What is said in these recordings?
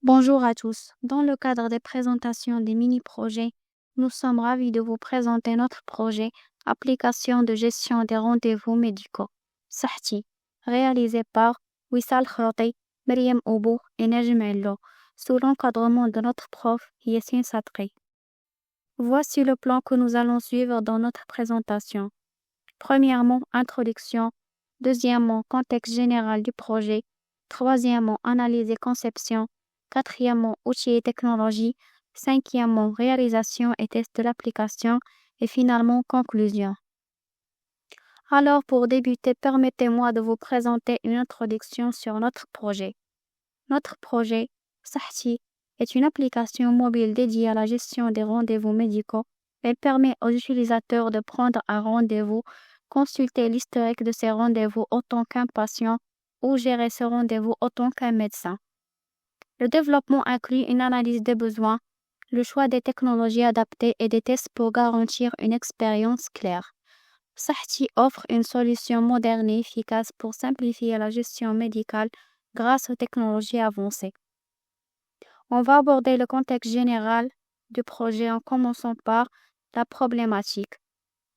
Bonjour à tous. Dans le cadre des présentations des mini-projets, nous sommes ravis de vous présenter notre projet Application de gestion des rendez-vous médicaux, SAHTI, réalisé par Wissal Khorti, Myriam Oubou et Najm Ello, sous l'encadrement de notre prof Yassine Satri. Voici le plan que nous allons suivre dans notre présentation. Premièrement, introduction. Deuxièmement, contexte général du projet. Troisièmement, analyse et conception. Quatrièmement, outils et technologies. Cinquièmement, réalisation et test de l'application. Et finalement, conclusion. Alors, pour débuter, permettez-moi de vous présenter une introduction sur notre projet. Notre projet, SAHTI, est une application mobile dédiée à la gestion des rendez-vous médicaux. Elle permet aux utilisateurs de prendre un rendez-vous, consulter l'historique de ces rendez-vous autant qu'un patient ou gérer ce rendez-vous autant qu'un médecin. Le développement inclut une analyse des besoins, le choix des technologies adaptées et des tests pour garantir une expérience claire. SAHTI offre une solution moderne et efficace pour simplifier la gestion médicale grâce aux technologies avancées. On va aborder le contexte général du projet en commençant par la problématique.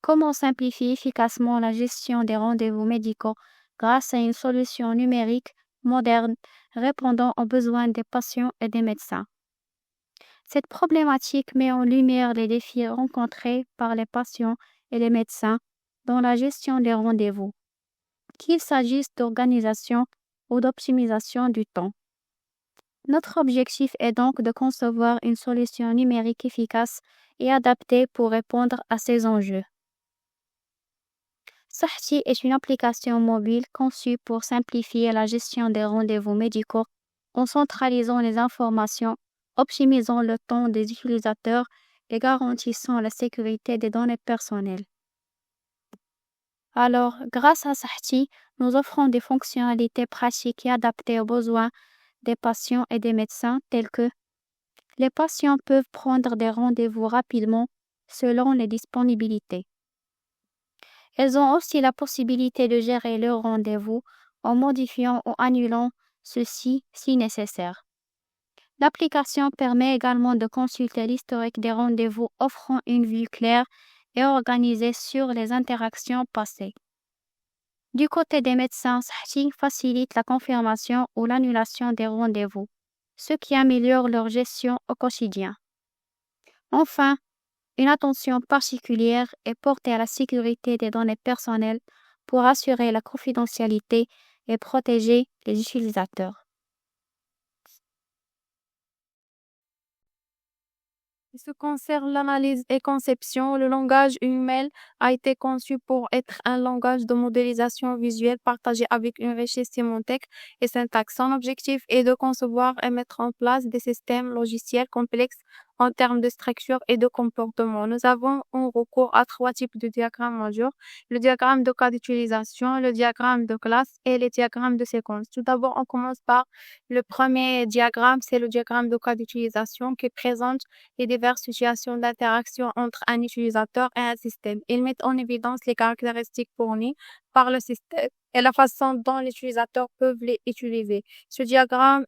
Comment simplifier efficacement la gestion des rendez-vous médicaux grâce à une solution numérique moderne répondant aux besoins des patients et des médecins? Cette problématique met en lumière les défis rencontrés par les patients et les médecins dans la gestion des rendez-vous, qu'il s'agisse d'organisation ou d'optimisation du temps. Notre objectif est donc de concevoir une solution numérique efficace et adaptée pour répondre à ces enjeux. SAHTI est une application mobile conçue pour simplifier la gestion des rendez-vous médicaux en centralisant les informations, optimisant le temps des utilisateurs et garantissant la sécurité des données personnelles. Alors, grâce à SAHTI, nous offrons des fonctionnalités pratiques et adaptées aux besoins des patients et des médecins tels que les patients peuvent prendre des rendez-vous rapidement selon les disponibilités. Elles ont aussi la possibilité de gérer leurs rendez-vous en modifiant ou annulant ceux-ci si nécessaire. L'application permet également de consulter l'historique des rendez-vous, offrant une vue claire et organisée sur les interactions passées. Du côté des médecins, SAHTI facilite la confirmation ou l'annulation des rendez-vous, ce qui améliore leur gestion au quotidien. Enfin, une attention particulière est portée à la sécurité des données personnelles pour assurer la confidentialité et protéger les utilisateurs. En ce qui concerne l'analyse et conception, le langage UML a été conçu pour être un langage de modélisation visuelle partagé avec une richesse sémantique et syntaxe. Son objectif est de concevoir et mettre en place des systèmes logiciels complexes en termes de structure et de comportement. Nous avons un recours à 3 types de diagrammes majeurs: le diagramme de cas d'utilisation, le diagramme de classe et les diagrammes de séquence. Tout d'abord, on commence par le premier diagramme, c'est le diagramme de cas d'utilisation qui présente les diverses situations d'interaction entre un utilisateur et un système. Ils mettent en évidence les caractéristiques fournies par le système et la façon dont les utilisateurs peuvent les utiliser. Ce diagramme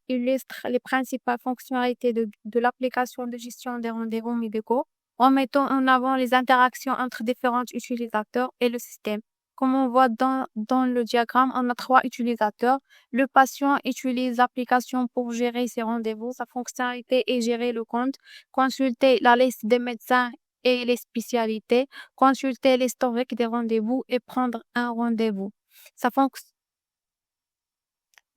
illustre les principales fonctionnalités de l'application de gestion des rendez-vous médicaux en mettant en avant les interactions entre différents utilisateurs et le système. Comme on voit dans le diagramme, on a 3 utilisateurs. Le patient utilise l'application pour gérer ses rendez-vous. Sa fonctionnalité est gérer le compte, consulter la liste des médecins et les spécialités, consulter l'historique des rendez-vous et prendre un rendez-vous.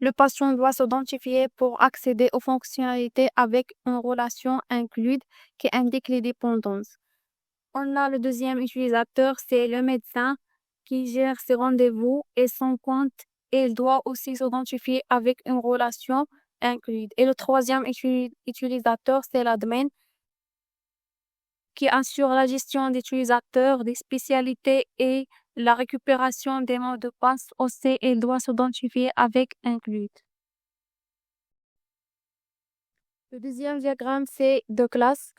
Le patient doit s'identifier pour accéder aux fonctionnalités avec une relation include qui indique les dépendances. On a le deuxième utilisateur, c'est le médecin qui gère ses rendez-vous et son compte. Il doit aussi s'identifier avec une relation include. Et le troisième utilisateur, c'est l'admin qui assure la gestion des utilisateurs, des spécialités et la récupération des mots de passe. Aussi, il doit s'identifier avec include. Le deuxième diagramme, c'est de classe.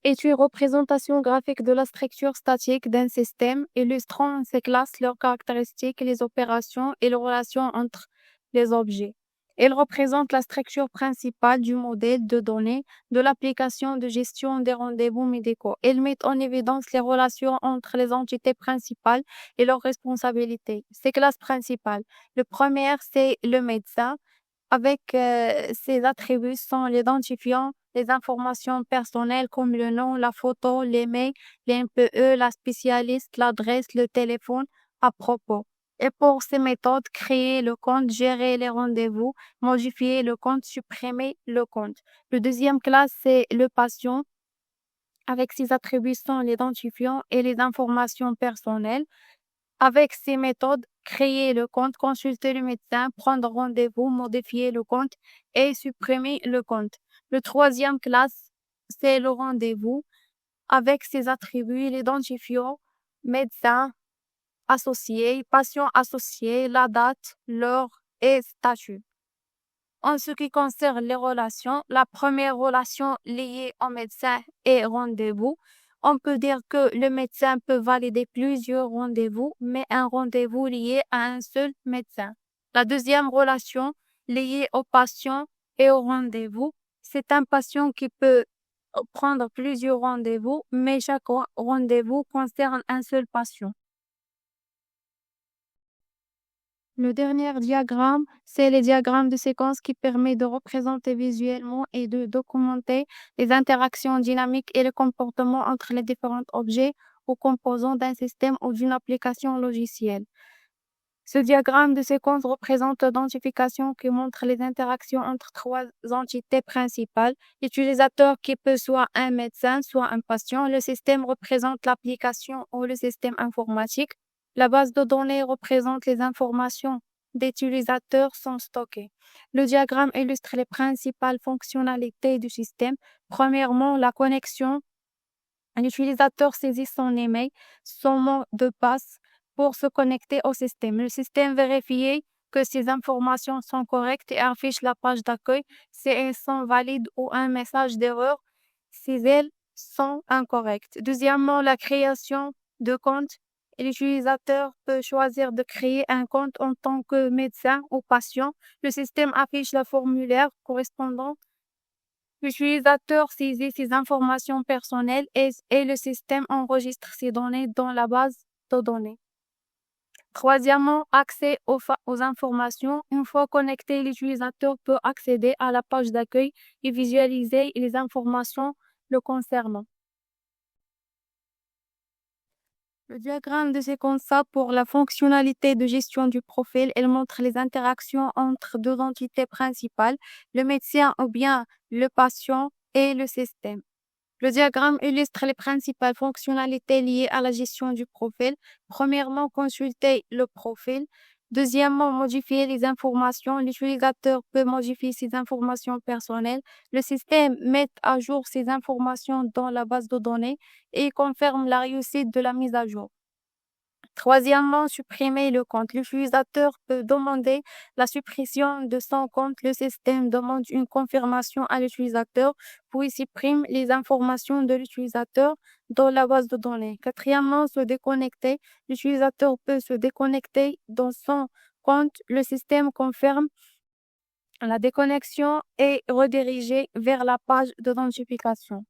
Est une représentation graphique de la structure statique d'un système, illustrant ces classes, leurs caractéristiques, les opérations et les relations entre les objets. Elle représente la structure principale du modèle de données de l'application de gestion des rendez-vous médicaux. Elle met en évidence les relations entre les entités principales et leurs responsabilités. Ces classes principales. Le premier, c'est le médecin, avec ses attributs sont l'identifiant, les informations personnelles comme le nom, la photo, les mails, les MPE, la spécialiste, l'adresse, le téléphone à propos. Et pour ces méthodes, créer le compte, gérer les rendez-vous, modifier le compte, supprimer le compte. Le deuxième classe, c'est le patient, avec ses attributs sont l'identifiant et les informations personnelles. Avec ces méthodes, créer le compte, consulter le médecin, prendre rendez-vous, modifier le compte et supprimer le compte. Le troisième classe, c'est le rendez-vous avec ses attributs, l'identifiant, médecin associé, patient associé, la date, l'heure et statut. En ce qui concerne les relations, la première relation liée au médecin est rendez-vous. On peut dire que le médecin peut valider plusieurs rendez-vous, mais un rendez-vous lié à un seul médecin. La deuxième relation liée au patient et au rendez-vous, c'est un patient qui peut prendre plusieurs rendez-vous, mais chaque rendez-vous concerne un seul patient. Le dernier diagramme, c'est le diagramme de séquence qui permet de représenter visuellement et de documenter les interactions dynamiques et le comportement entre les différents objets ou composants d'un système ou d'une application logicielle. Ce diagramme de séquence représente l'identification qui montre les interactions entre trois entités principales. L'utilisateur qui peut soit un médecin, soit un patient. Le système représente l'application ou le système informatique. La base de données représente les informations des utilisateurs sont stockées. Le diagramme illustre les principales fonctionnalités du système. Premièrement, la connexion. L'utilisateur saisit son email, son mot de passe pour se connecter au système. Le système vérifie que ces informations sont correctes et affiche la page d'accueil si elles sont valides ou un message d'erreur si elles sont incorrectes. Deuxièmement, la création de compte. L'utilisateur peut choisir de créer un compte en tant que médecin ou patient. Le système affiche le formulaire correspondant. L'utilisateur saisit ses informations personnelles et le système enregistre ces données dans la base de données. Troisièmement, accès aux informations. Une fois connecté, l'utilisateur peut accéder à la page d'accueil et visualiser les informations le concernant. Le diagramme de séquence pour la fonctionnalité de gestion du profil, elle montre les interactions entre deux entités principales, le médecin ou bien le patient et le système. Le diagramme illustre les principales fonctionnalités liées à la gestion du profil. Premièrement, consulter le profil. Deuxièmement, modifier les informations. L'utilisateur peut modifier ses informations personnelles. Le système met à jour ces informations dans la base de données et confirme la réussite de la mise à jour. Troisièmement, supprimer le compte. L'utilisateur peut demander la suppression de son compte. Le système demande une confirmation à l'utilisateur, puis supprime les informations de l'utilisateur dans la base de données. Quatrièmement, se déconnecter. L'utilisateur peut se déconnecter dans son compte. Le système confirme la déconnexion et rediriger vers la page d'identification.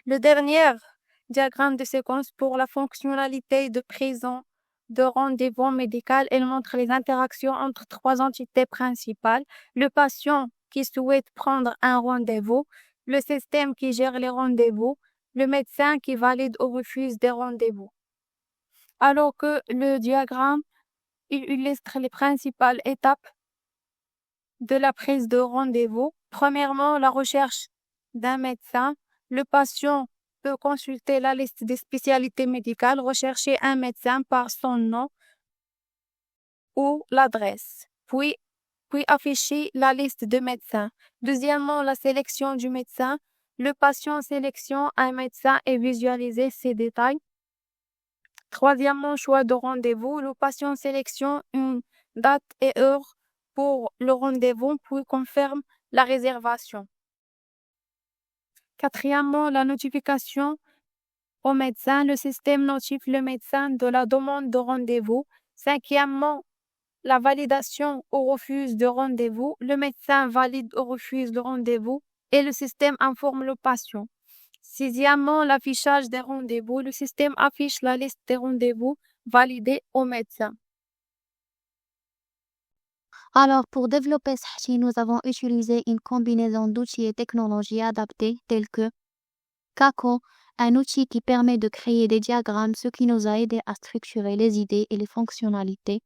Le dernier diagramme de séquence pour la fonctionnalité de prise de rendez-vous médical. Elle montre les interactions entre trois entités principales. Le patient qui souhaite prendre un rendez-vous, le système qui gère les rendez-vous, le médecin qui valide ou refuse des rendez-vous. Alors que le diagramme il illustre les principales étapes de la prise de rendez-vous. Premièrement, la recherche d'un médecin. Le patient peut consulter la liste des spécialités médicales, rechercher un médecin par son nom ou l'adresse, puis afficher la liste de médecins. Deuxièmement, la sélection du médecin. Le patient sélectionne un médecin et visualise ses détails. Troisièmement, choix de rendez-vous. Le patient sélectionne une date et heure pour le rendez-vous, puis confirme la réservation. Quatrièmement, la notification au médecin. Le système notifie le médecin de la demande de rendez-vous. Cinquièmement, la validation ou refuse de rendez-vous. Le médecin valide ou refuse le rendez-vous et le système informe le patient. Sixièmement, l'affichage des rendez-vous. Le système affiche la liste des rendez-vous validés au médecin. Alors, pour développer Sahti, nous avons utilisé une combinaison d'outils et technologies adaptés tels que Kako, un outil qui permet de créer des diagrammes, ce qui nous a aidé à structurer les idées et les fonctionnalités.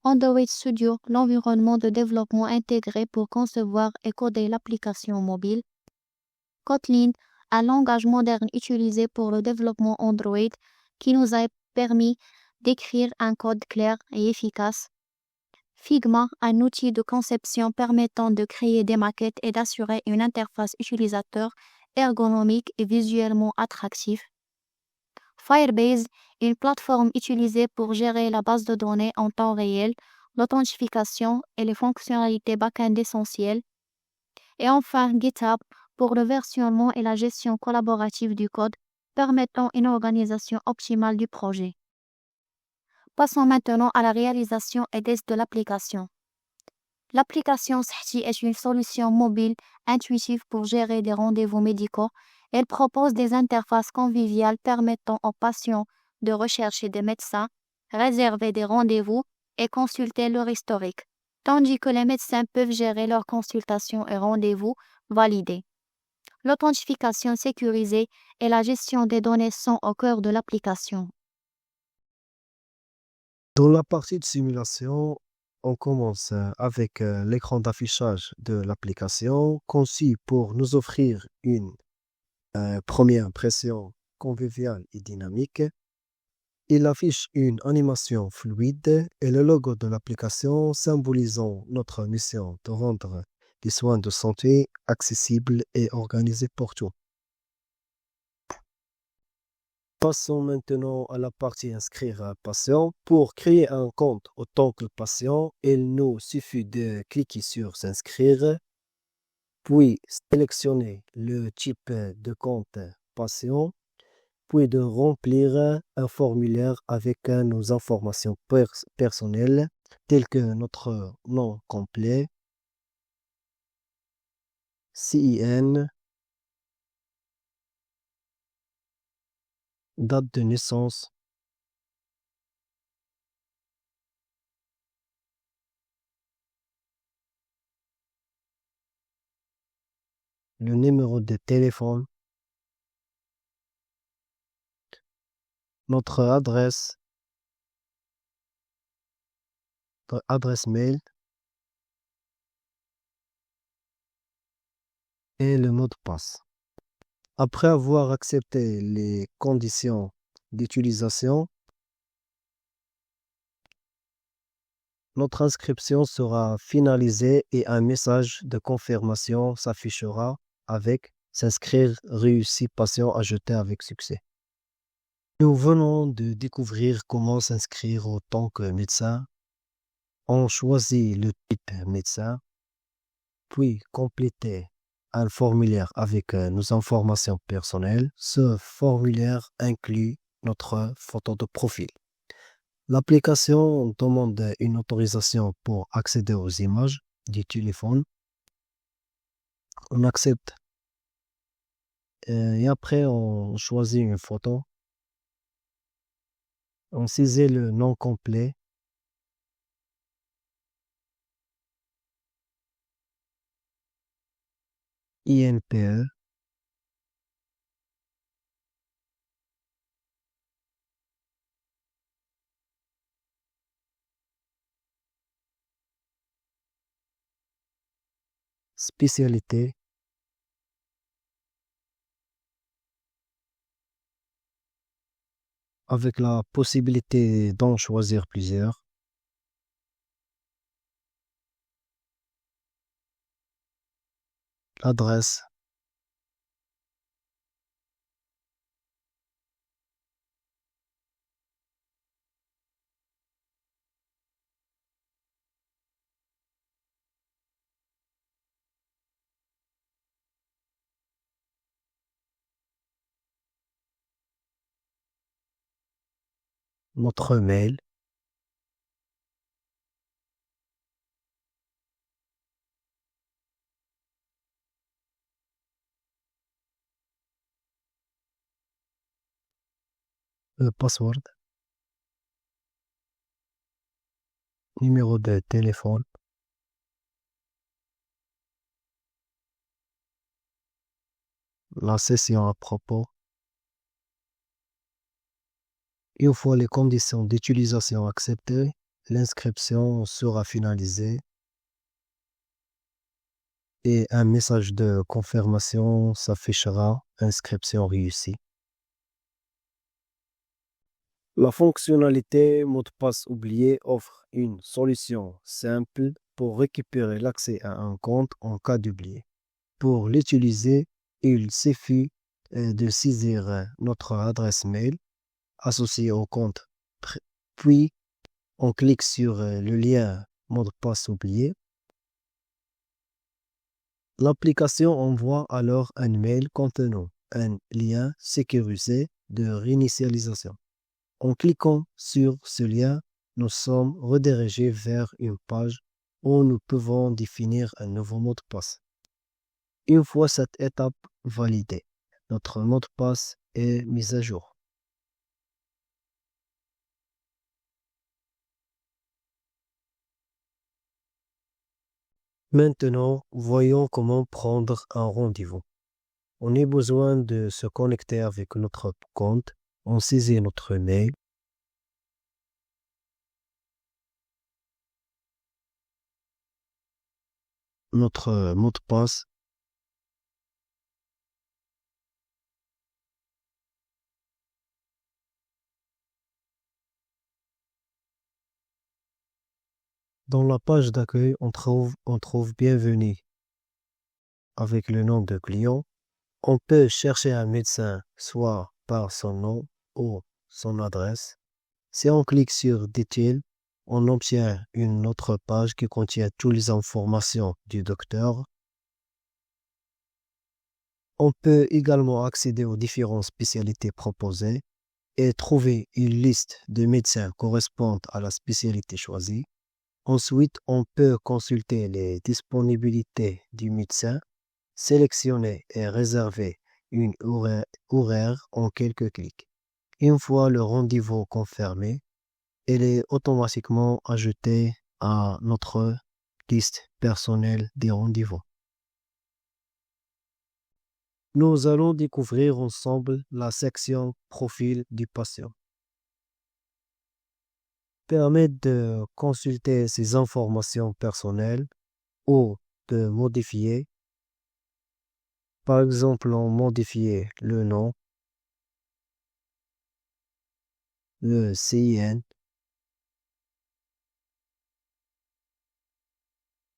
Android Studio, l'environnement de développement intégré pour concevoir et coder l'application mobile. Kotlin, un langage moderne utilisé pour le développement Android qui nous a permis d'écrire un code clair et efficace. Figma, un outil de conception permettant de créer des maquettes et d'assurer une interface utilisateur ergonomique et visuellement attractive. Firebase, une plateforme utilisée pour gérer la base de données en temps réel, l'authentification et les fonctionnalités back-end essentielles. Et enfin, GitHub, pour le versionnement et la gestion collaborative du code, permettant une organisation optimale du projet. Passons maintenant à la réalisation et test de l'application. L'application Sahti est une solution mobile intuitive pour gérer des rendez-vous médicaux. Elle propose des interfaces conviviales permettant aux patients de rechercher des médecins, réserver des rendez-vous et consulter leur historique, tandis que les médecins peuvent gérer leurs consultations et rendez-vous validés. L'authentification sécurisée et la gestion des données sont au cœur de l'application. Dans la partie de simulation, on commence avec l'écran d'affichage de l'application conçu pour nous offrir une première impression conviviale et dynamique. Il affiche une animation fluide et le logo de l'application symbolisant notre mission de rendre les soins de santé accessibles et organisés pour tous. Passons maintenant à la partie inscrire un patient. Pour créer un compte en tant que patient, il nous suffit de cliquer sur s'inscrire, puis sélectionner le type de compte patient, puis de remplir un formulaire avec nos informations personnelles telles que notre nom complet, CIN, date de naissance, le numéro de téléphone, notre adresse mail et le mot de passe. Après avoir accepté les conditions d'utilisation, notre inscription sera finalisée et un message de confirmation s'affichera avec s'inscrire réussi, patient ajouté avec succès. Nous venons de découvrir comment s'inscrire en tant que médecin. On choisit le type médecin, puis compléter un formulaire avec nos informations personnelles. Ce formulaire inclut notre photo de profil. L'application demande une autorisation pour accéder aux images du téléphone. On accepte et après on choisit une photo. On saisit le nom complet. INPE. Spécialité. Avec la possibilité d'en choisir plusieurs. L'adresse. Notre mail. password, numéro de téléphone, la session à propos. Une fois les conditions d'utilisation acceptées, l'inscription sera finalisée et un message de confirmation s'affichera, inscription réussie. La fonctionnalité mot de passe oublié offre une solution simple pour récupérer l'accès à un compte en cas d'oubli. Pour l'utiliser, il suffit de saisir notre adresse mail associée au compte, puis on clique sur le lien mot de passe oublié. L'application envoie alors un mail contenant un lien sécurisé de réinitialisation. En cliquant sur ce lien, nous sommes redirigés vers une page où nous pouvons définir un nouveau mot de passe. Une fois cette étape validée, notre mot de passe est mis à jour. Maintenant, voyons comment prendre un rendez-vous. On a besoin de se connecter avec notre compte. On saisit notre mail. Notre mot de passe. Dans la page d'accueil, on trouve Bienvenue avec le nom de client. On peut chercher un médecin soit par son nom ou son adresse. Si on clique sur Detail, on obtient une autre page qui contient toutes les informations du docteur. On peut également accéder aux différentes spécialités proposées et trouver une liste de médecins correspondant à la spécialité choisie. Ensuite, on peut consulter les disponibilités du médecin, sélectionner et réserver une horaire en quelques clics. Une fois le rendez-vous confirmé, il est automatiquement ajouté à notre liste personnelle des rendez-vous. Nous allons découvrir ensemble la section Profil du patient. Permet de consulter ses informations personnelles ou de modifier. Par exemple, on modifie le nom, le CIN,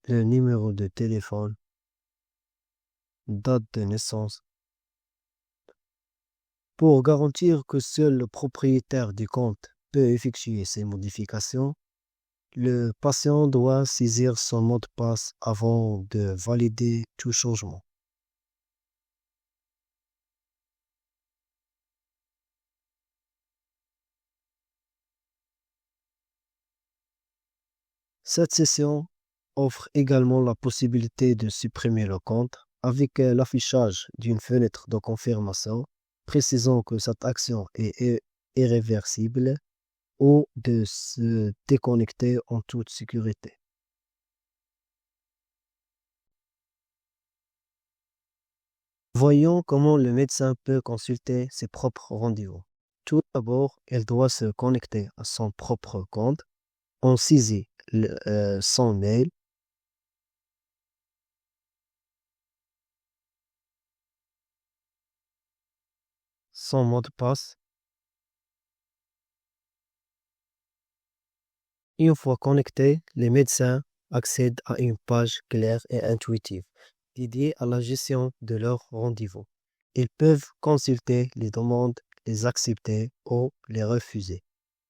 le numéro de téléphone, date de naissance. Pour garantir que seul le propriétaire du compte peut effectuer ces modifications, le patient doit saisir son mot de passe avant de valider tout changement. Cette session offre également la possibilité de supprimer le compte avec l'affichage d'une fenêtre de confirmation précisant que cette action est irréversible ou de se déconnecter en toute sécurité. Voyons comment le médecin peut consulter ses propres rendez-vous. Tout d'abord, il doit se connecter à son propre compte. On saisit son mail. Son mot de passe. Une fois connecté, les médecins accèdent à une page claire et intuitive dédiée à la gestion de leurs rendez-vous. Ils peuvent consulter les demandes, les accepter ou les refuser.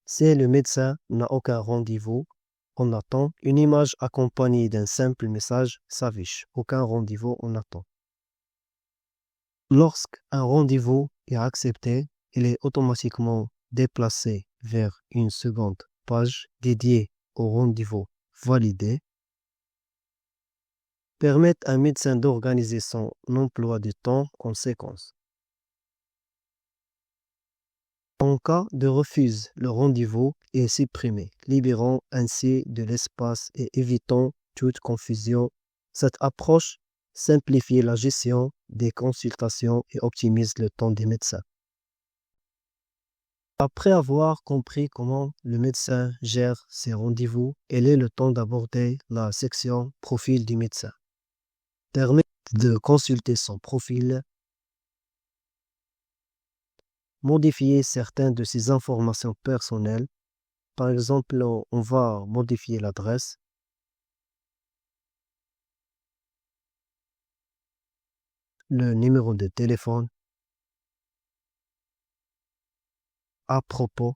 Si le médecin n'a aucun rendez-vous, on attend. Une image accompagnée d'un simple message s'affiche. Aucun rendez-vous, on attend. Lorsqu'un rendez-vous est accepté, il est automatiquement déplacé vers une seconde page dédiée au rendez-vous validé. Permettent à un médecin d'organiser son emploi du temps en séquence. En cas de refus, le rendez-vous est supprimé, libérant ainsi de l'espace et évitant toute confusion. Cette approche simplifie la gestion des consultations et optimise le temps des médecins. Après avoir compris comment le médecin gère ses rendez-vous, il est le temps d'aborder la section profil du médecin. Permet de consulter son profil, modifier certaines de ses informations personnelles. Par exemple, on va modifier l'adresse, le numéro de téléphone, à propos,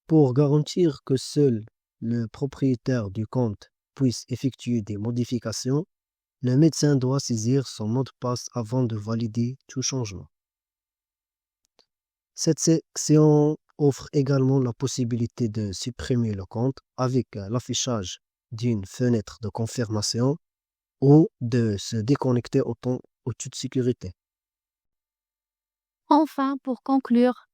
pour garantir que seul le propriétaire du compte puisse effectuer des modifications, le médecin doit saisir son mot de passe avant de valider tout changement. Cette section offre également la possibilité de supprimer le compte avec l'affichage d'une fenêtre de confirmation ou de se déconnecter au toute sécurité. Enfin, pour conclure,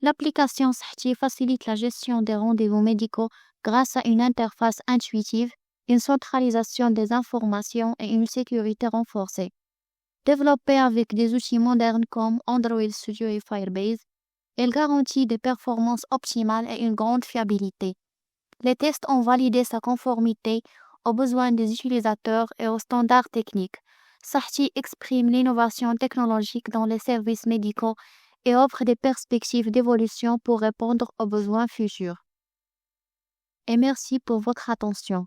l'application Sahti facilite la gestion des rendez-vous médicaux grâce à une interface intuitive, une centralisation des informations et une sécurité renforcée. Développée avec des outils modernes comme Android Studio et Firebase, elle garantit des performances optimales et une grande fiabilité. Les tests ont validé sa conformité aux besoins des utilisateurs et aux standards techniques. Sahti exprime l'innovation technologique dans les services médicaux et offre des perspectives d'évolution pour répondre aux besoins futurs. Et merci pour votre attention.